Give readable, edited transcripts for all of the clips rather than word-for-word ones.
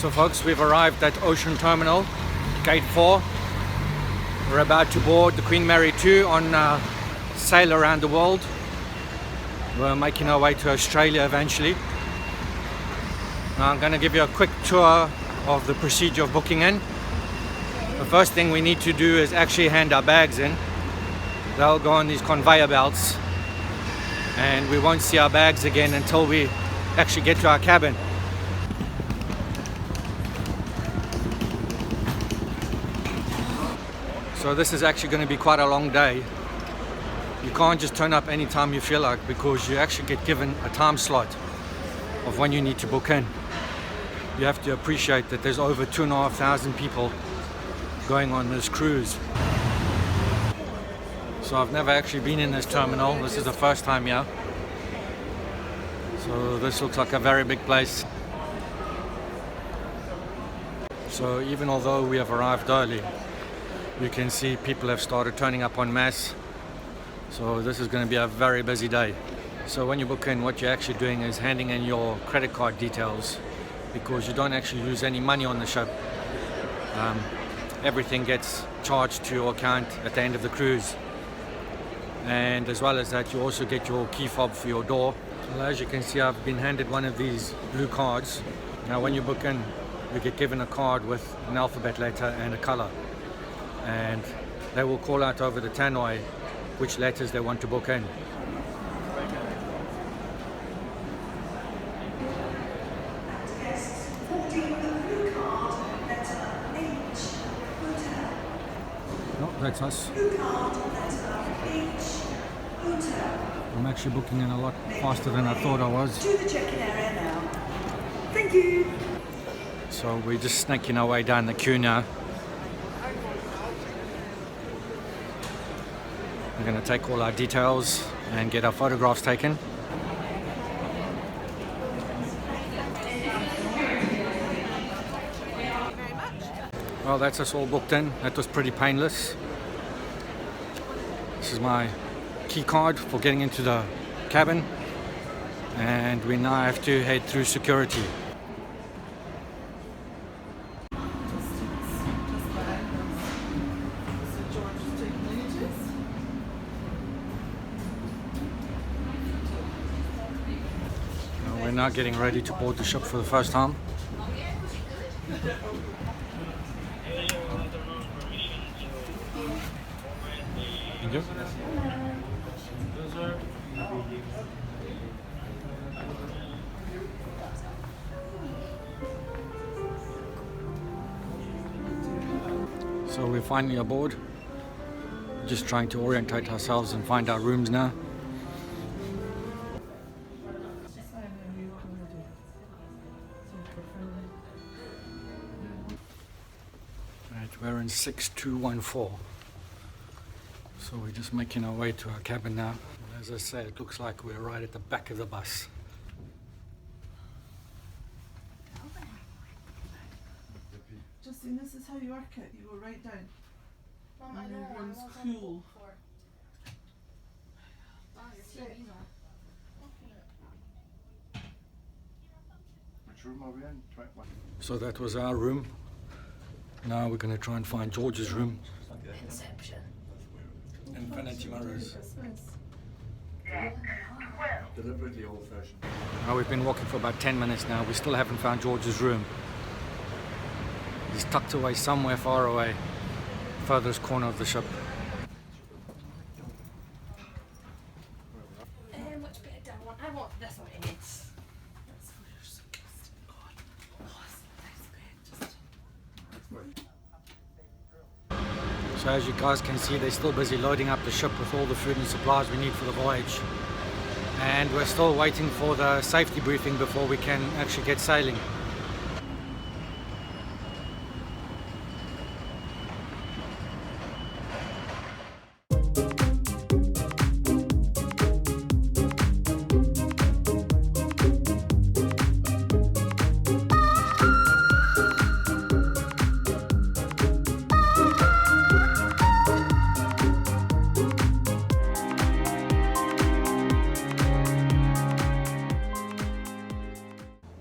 So folks, we've arrived at Ocean Terminal, Gate 4. We're about to board the Queen Mary 2 on sail around the world. We're making our way to Australia eventually. Now I'm going to give you a quick tour of the procedure of booking in. The first thing we need to do is actually hand our bags in. They'll go on these conveyor belts and we won't see our bags again until we actually get to our cabin. So this is actually going to be quite a long day. You can't just turn up anytime you feel like, because you actually get given a time slot of when you need to book in. You have to appreciate that there's over 2,500 people going on this cruise. So I've never actually been in this terminal. This is the first time here. So this looks like a very big place. So even although we have arrived early, you can see people have started turning up en masse. So this is going to be a very busy day. So when you book in, what you're actually doing is handing in your credit card details, because you don't actually lose any money on the ship. Everything gets charged to your account at the end of the cruise. And as well as that, you also get your key fob for your door. Well, as you can see, I've been handed one of these blue cards. Now when you book in, you get given a card with an alphabet letter and a color. And they will call out over the tannoy which letters they want to book in. No, that's us. I'm actually booking in a lot faster than I thought I was. To the check-in area now. Thank you. So we're just snaking our way down the queue now. We're going to take all our details and get our photographs taken. Well, that's us all booked in. That was pretty painless. This is my key card for getting into the cabin, and we now have to head through security. We're now getting ready to board the ship for the first time. Thank you. So we're finally aboard. Just trying to orientate ourselves and find our rooms now. We're in 6214. So we're just making our way to our cabin now. And as I say, it looks like we're right at the back of the bus. Justine, this is how you work it. You go right down. Mum, I And know, everyone's I was on cool. it before. Which room are we in? 21. So that was our room. Now we're going to try and find George's room. Inception. Infinity mirrors. Deliberately old-fashioned. Now we've been walking for about 10 minutes now. We still haven't found George's room. He's tucked away somewhere far away, furthest corner of the ship. Which bit do I want? I want this one. It's. That's where you're so good. God. Oh, that's great. Just. So as you guys can see, they're still busy loading up the ship with all the food and supplies we need for the voyage. And we're still waiting for the safety briefing before we can actually get sailing.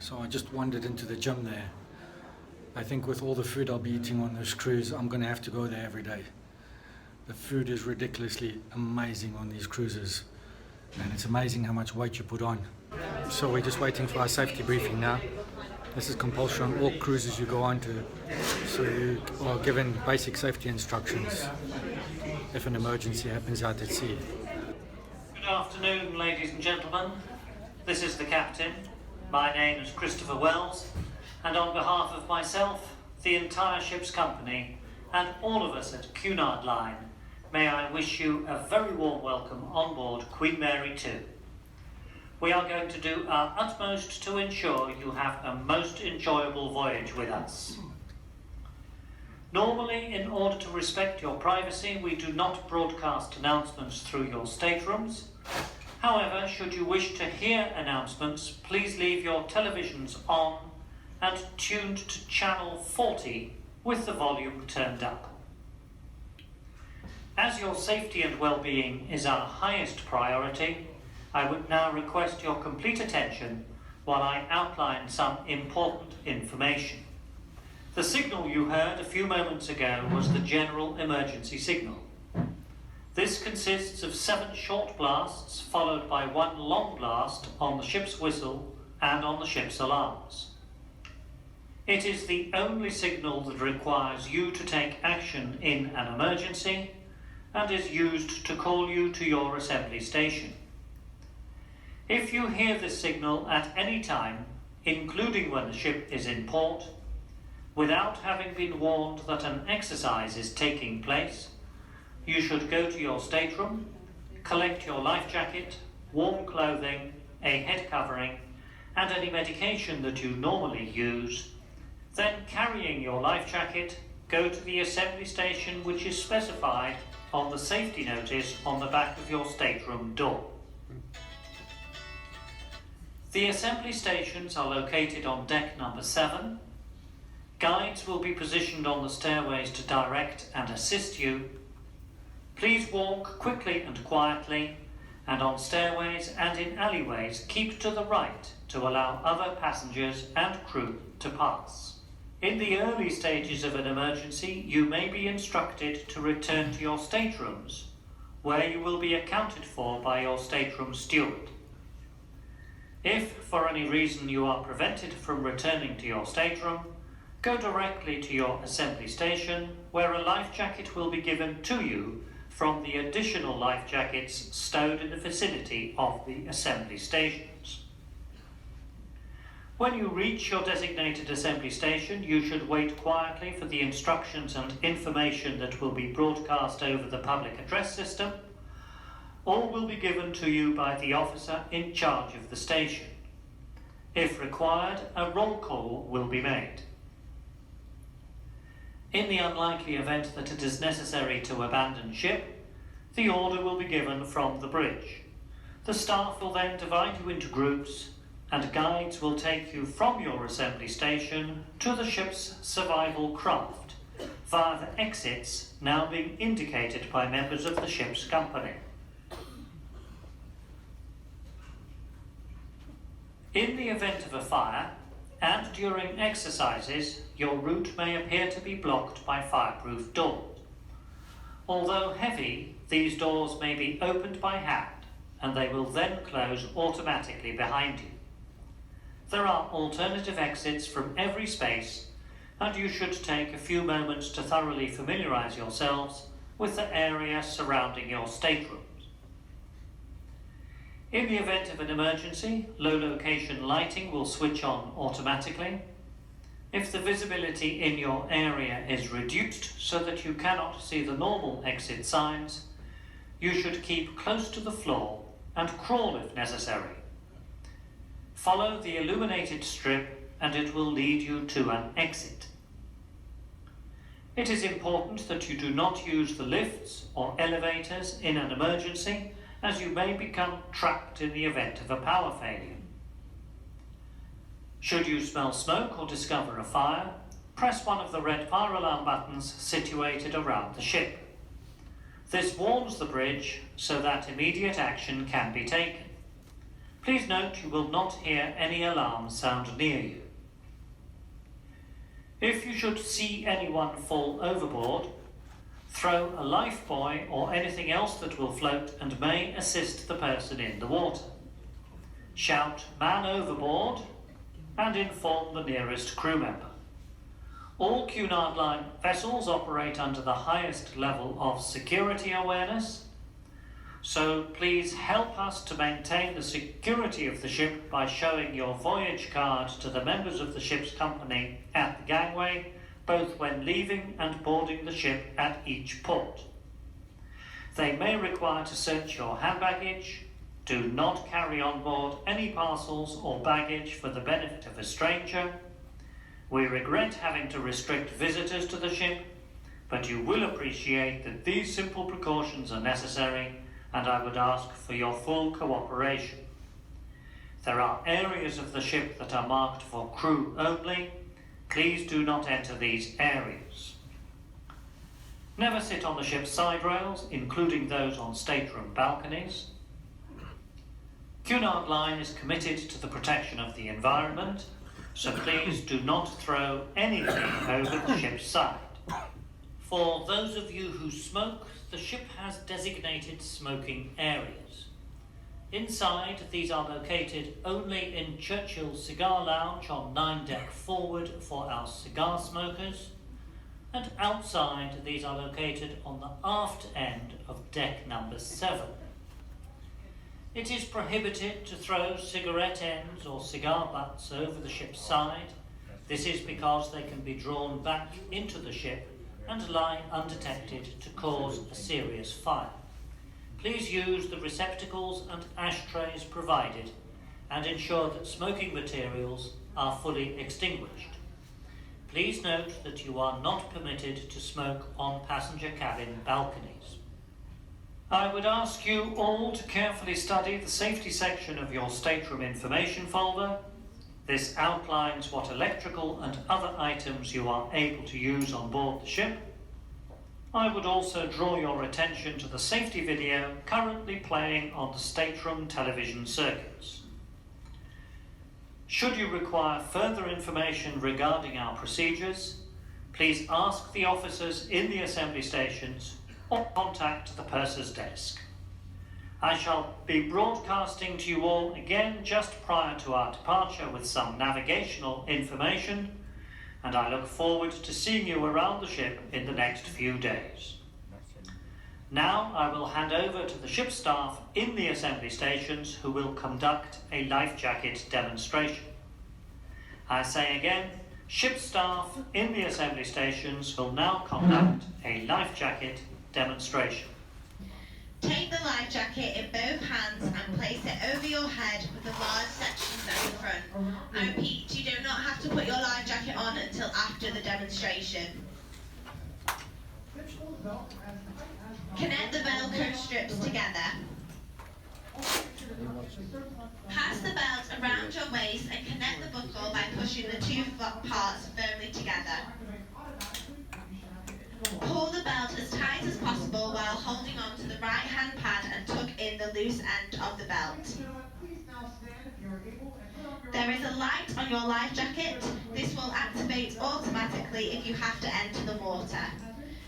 So I just wandered into the gym there I think with all the food I'll be eating on this cruise, I'm going to have to go there every day. The food is ridiculously amazing on these cruises, and it's amazing how much weight you put on. So we're just waiting for our safety briefing now. This is compulsory on all cruises you go on to, so you are given basic safety instructions if an emergency happens out at sea. Good afternoon, ladies and gentlemen. This is the captain. My name is Christopher Wells, and on behalf of myself, the entire ship's company, and all of us at Cunard Line, may I wish you a very warm welcome on board Queen Mary 2. We are going to do our utmost to ensure you have a most enjoyable voyage with us. Normally, in order to respect your privacy, we do not broadcast announcements through your staterooms. However, should you wish to hear announcements, please leave your televisions on and tuned to channel 40 with the volume turned up. As your safety and well-being is our highest priority, I would now request your complete attention while I outline some important information. The signal you heard a few moments ago was the general emergency signal. This consists of 7 short blasts followed by 1 long blast on the ship's whistle and on the ship's alarms. It is the only signal that requires you to take action in an emergency and is used to call you to your assembly station. If you hear this signal at any time, including when the ship is in port, without having been warned that an exercise is taking place, you should go to your stateroom, collect your life jacket, warm clothing, a head covering, and any medication that you normally use. Then, carrying your life jacket, go to the assembly station which is specified on the safety notice on the back of your stateroom door. The assembly stations are located on deck number 7. Guides will be positioned on the stairways to direct and assist you. Please walk quickly and quietly, and on stairways and in alleyways keep to the right to allow other passengers and crew to pass. In the early stages of an emergency, you may be instructed to return to your staterooms, where you will be accounted for by your stateroom steward. If, for any reason, you are prevented from returning to your stateroom, go directly to your assembly station, where a life jacket will be given to you from the additional life jackets stowed in the vicinity of the assembly stations. When you reach your designated assembly station, you should wait quietly for the instructions and information that will be broadcast over the public address system. All will be given to you by the officer in charge of the station. If required, a roll call will be made. In the unlikely event that it is necessary to abandon ship, the order will be given from the bridge. The staff will then divide you into groups, and guides will take you from your assembly station to the ship's survival craft, via the exits now being indicated by members of the ship's company. In the event of a fire, and during exercises, your route may appear to be blocked by fireproof doors. Although heavy, these doors may be opened by hand, and they will then close automatically behind you. There are alternative exits from every space, and you should take a few moments to thoroughly familiarize yourselves with the area surrounding your staterooms. In the event of an emergency, low location lighting will switch on automatically. If the visibility in your area is reduced so that you cannot see the normal exit signs, you should keep close to the floor and crawl if necessary. Follow the illuminated strip and it will lead you to an exit. It is important that you do not use the lifts or elevators in an emergency, as you may become trapped in the event of a power failure. Should you smell smoke or discover a fire, press one of the red fire alarm buttons situated around the ship. This warns the bridge so that immediate action can be taken. Please note you will not hear any alarm sound near you. If you should see anyone fall overboard, throw a life buoy or anything else that will float and may assist the person in the water. Shout "man overboard" and inform the nearest crew member. All Cunard Line vessels operate under the highest level of security awareness, so please help us to maintain the security of the ship by showing your voyage card to the members of the ship's company at the gangway, both when leaving and boarding the ship at each port. They may require to search your hand baggage. Do not carry on board any parcels or baggage for the benefit of a stranger. We regret having to restrict visitors to the ship, but you will appreciate that these simple precautions are necessary, and I would ask for your full cooperation. There are areas of the ship that are marked for crew only. Please do not enter these areas. Never sit on the ship's side rails, including those on stateroom balconies. Cunard Line is committed to the protection of the environment, so please do not throw anything over the ship's side. For those of you who smoke, the ship has designated smoking areas. Inside, these are located only in Churchill's Cigar Lounge on 9 deck forward for our cigar smokers, and outside, these are located on the aft end of deck number 7. It is prohibited to throw cigarette ends or cigar butts over the ship's side. This is because they can be drawn back into the ship and lie undetected to cause a serious fire. Please use the receptacles and ashtrays provided and ensure that smoking materials are fully extinguished. Please note that you are not permitted to smoke on passenger cabin balconies. I would ask you all to carefully study the safety section of your stateroom information folder. This outlines what electrical and other items you are able to use on board the ship. I would also draw your attention to the safety video currently playing on the stateroom television circuits. Should you require further information regarding our procedures, please ask the officers in the assembly stations or contact the purser's desk. I shall be broadcasting to you all again just prior to our departure with some navigational information, and I look forward to seeing you around the ship in the next few days. Now I will hand over to the ship staff in the assembly stations who will conduct a life jacket demonstration. I say again, ship staff in the assembly stations will now conduct a life jacket demonstration. Take the life jacket in both hands and place it over your head with the large sections at the front. I repeat, you do not have to put your life jacket on until after the demonstration. Connect the Velcro strips together. Pass the belt around your waist and connect the buckle by pushing the two parts firmly together. Pull the belt as tight as possible while holding on to the right hand pad and tuck in the loose end of the belt. There is a light on your life jacket. This will activate automatically if you have to enter the water.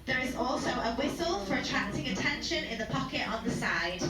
There is also a whistle for attracting attention in the pocket on the side.